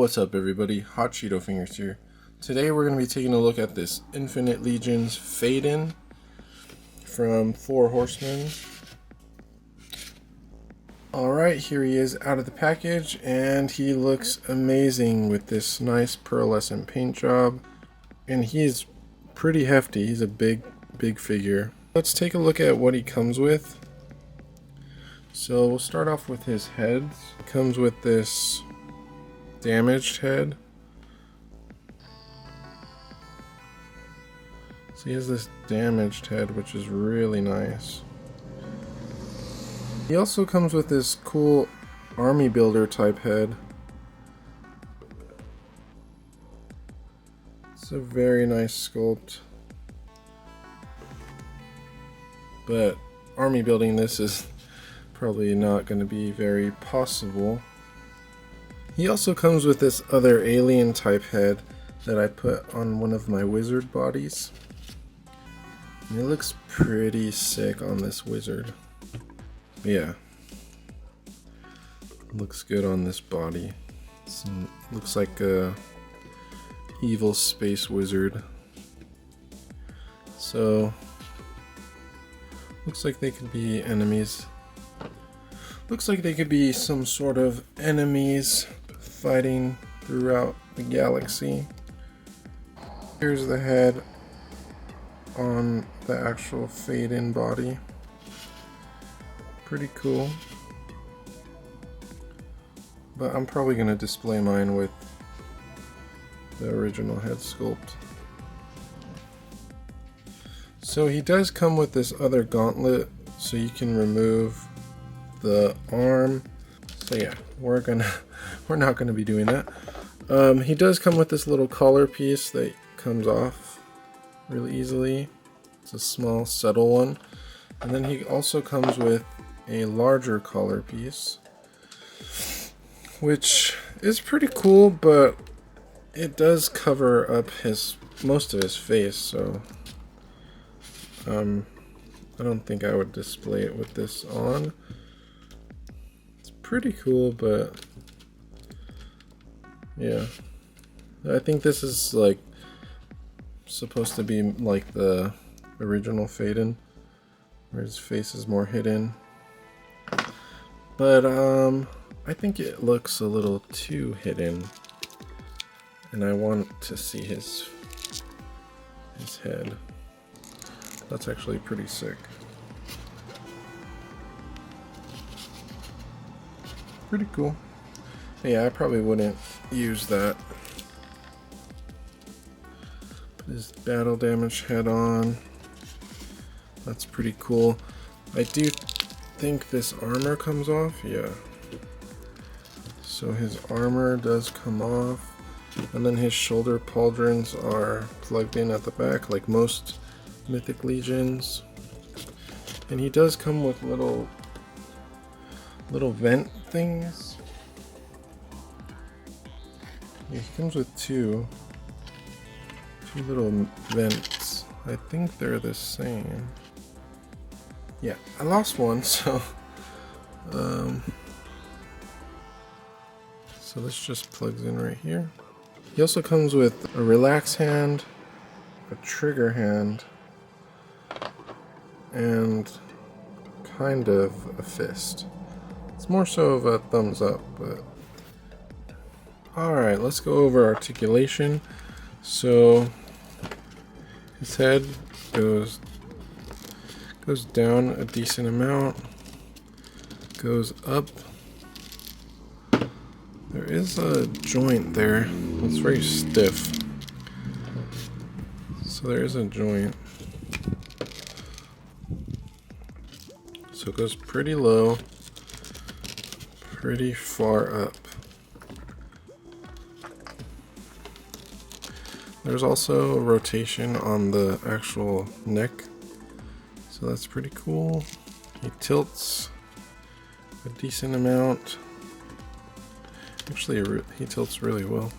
What's up everybody, Hot Cheeto Fingers here. Today we're going to be taking a look at this Infinite Legions Pheyden from Four Horsemen. Alright, here he is out of the package, and he looks amazing with this nice pearlescent paint job. And he's pretty hefty, he's a big figure. Let's take a look at what he comes with. So we'll start off with his heads. It comes with this damaged head. So he has this damaged head, which is really nice. He also comes with this cool army builder type head. It's a very nice sculpt. But army building this is probably not going to be very possible. He also comes with this other alien type head that I put on one of my wizard bodies. And it looks pretty sick on this wizard. Yeah. Looks good on this body. Looks like a evil space wizard. So looks like they could be enemies. Looks like they could be some sort of enemies fighting throughout the galaxy. Here's the head on the actual Pheyden body. Pretty cool. But I'm probably going to display mine with the original head sculpt. So he does come with this other gauntlet, so you can remove the arm. So yeah, we're not gonna be doing that. He does come with this little collar piece that comes off really easily. It's a small, subtle one. And then he also comes with a larger collar piece, which is pretty cool, but it does cover up most of his face, so I don't think I would display it with this on. It's pretty cool, but yeah, I think this is like supposed to be like the original Pheyden, where his face is more hidden. But I think it looks a little too hidden, and I want to see his head. That's actually pretty sick. Pretty cool. Yeah, I probably wouldn't use that. Put his battle damage head on. That's pretty cool. I do think this armor comes off. Yeah. So his armor does come off. And then his shoulder pauldrons are plugged in at the back, like most Mythic Legions. And he does come with little vent things. Yeah, he comes with two little vents. I think they're the same. Yeah, I lost one, so so this just plugs in right here. He also comes with a relax hand, a trigger hand, and kind of a fist. It's more so of a thumbs up, but alright, let's go over articulation. So his head goes down a decent amount, goes up. There is a joint there. It's very stiff. So there is a joint. So it goes pretty low, pretty far up. There's also a rotation on the actual neck, so that's pretty cool. He tilts a decent amount. Actually, he tilts really well.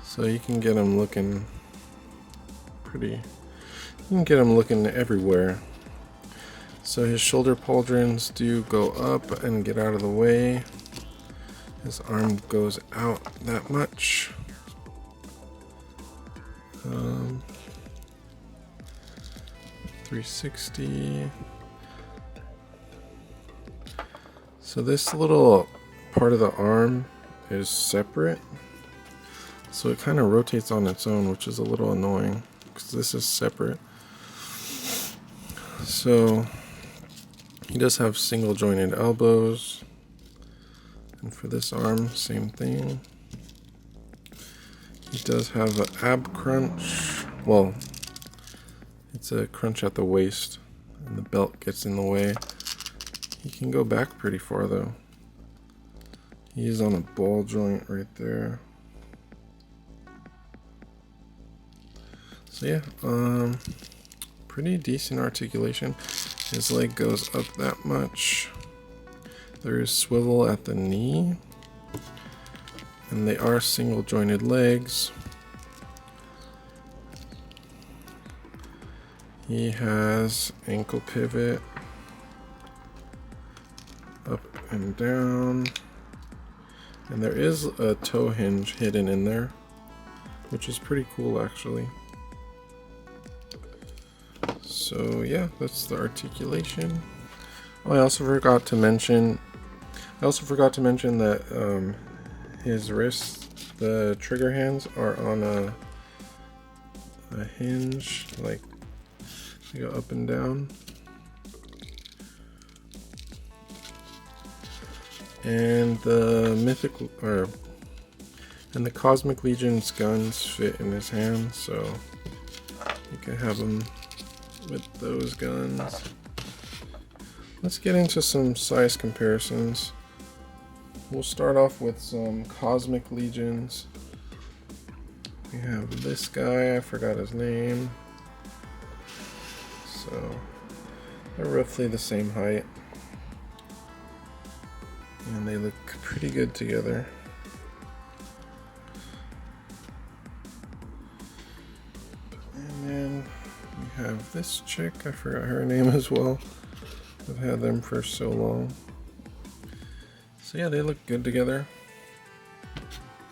So you can get him looking pretty. You can get him looking everywhere. So his shoulder pauldrons do go up and get out of the way. His arm goes out that much. 360. So this little part of the arm is separate. So it kind of rotates on its own, which is a little annoying because this is separate. So he does have single jointed elbows. And for this arm, same thing. He does have an ab crunch. Well, it's a crunch at the waist, and the belt gets in the way. He can go back pretty far though. He's on a ball joint right there. So yeah, pretty decent articulation. His leg goes up that much. There is swivel at the knee, and they are single jointed legs. He has ankle pivot up and down, and there is a toe hinge hidden in there, which is pretty cool actually. So yeah, that's the articulation. Oh, I also forgot to mention that his wrists, the trigger hands, are on a hinge, like they go up and down. And the the Cosmic Legion's guns fit in his hand, so you can have him with those guns. Let's get into some size comparisons. We'll start off with some Cosmic Legions. We have this guy, I forgot his name. So they're roughly the same height. And they look pretty good together. And then we have this chick, I forgot her name as well. I've had them for so long. So yeah, they look good together.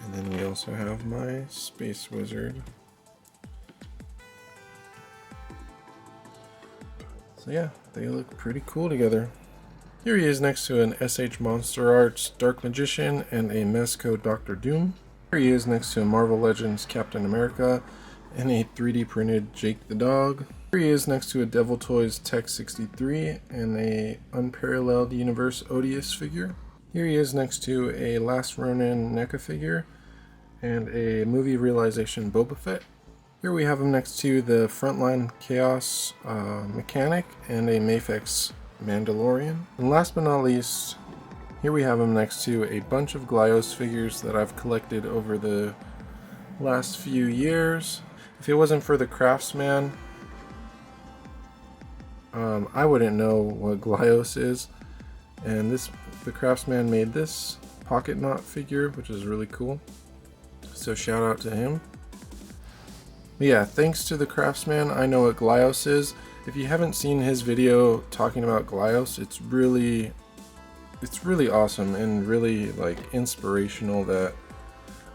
And then we also have my Space Wizard. So yeah, they look pretty cool together. Here he is next to an SH Monster Arts Dark Magician and a Mezco Doctor Doom. Here he is next to a Marvel Legends Captain America and a 3D printed Jake the Dog. Here he is next to a Devil Toys Tech 63 and a Unparalleled Universe Odious figure. Here he is next to a Last Ronin NECA figure and a Movie Realization Boba Fett. Here we have him next to the Frontline Chaos Mechanic and a Mafex Mandalorian. And last but not least, here we have him next to a bunch of Glyos figures that I've collected over the last few years. If it wasn't for the Craftsman, I wouldn't know what Glyos is. And the Craftsman made this pocket knot figure, which is really cool. So shout out to him. But yeah, thanks to the Craftsman, I know what Glyos is. If you haven't seen his video talking about Glyos, it's really awesome and really like inspirational that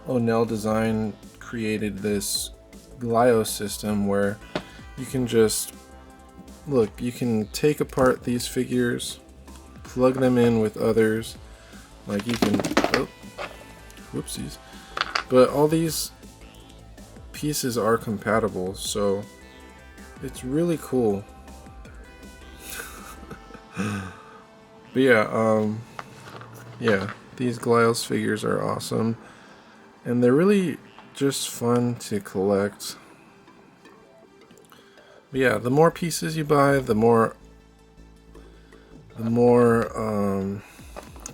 Onell Design created this Glyos system where you can just look, you can take apart these figures, plug them in with others, like you can, oh, whoopsies, but all these pieces are compatible, so it's really cool. But yeah, these Glyos figures are awesome, and they're really just fun to collect. But yeah, the more pieces you buy, the more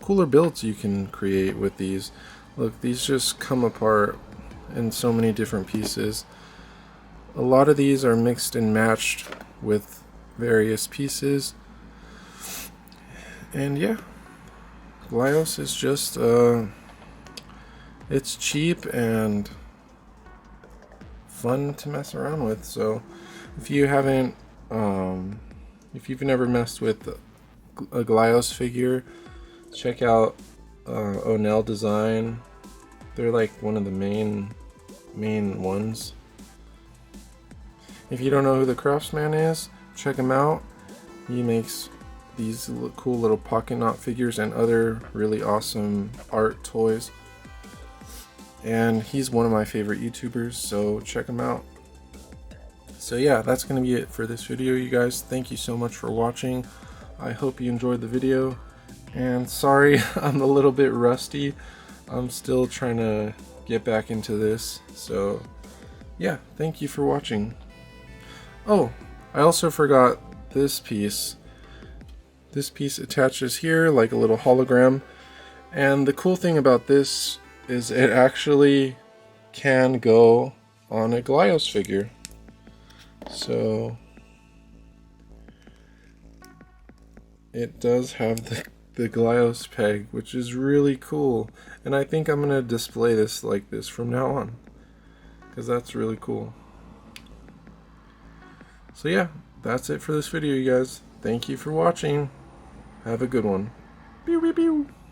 cooler builds you can create with these. Look, these just come apart in so many different pieces. A lot of these are mixed and matched with various pieces. And yeah, Glyos is just it's cheap and fun to mess around with. So if you haven't if you've never messed with a Glyos figure, check out O'Neill design. They're like one of the main ones. If you don't know who the craftsman is, check him out. He makes these cool little pocket knot figures and other really awesome art toys. And he's one of my favorite YouTubers, so check him out. So yeah, that's going to be it for this video, you guys. Thank you so much for watching. I hope you enjoyed the video. And sorry, I'm a little bit rusty. I'm still trying to get back into this. So yeah, thank you for watching. Oh, I also forgot this piece. This piece attaches here like a little hologram. And the cool thing about this is it actually can go on a Glios figure. So it does have the Glios peg, which is really cool. And I think I'm going to display this like this from now on, because that's really cool. So yeah, that's it for this video, you guys. Thank you for watching. Have a good one. Pew, pew, pew.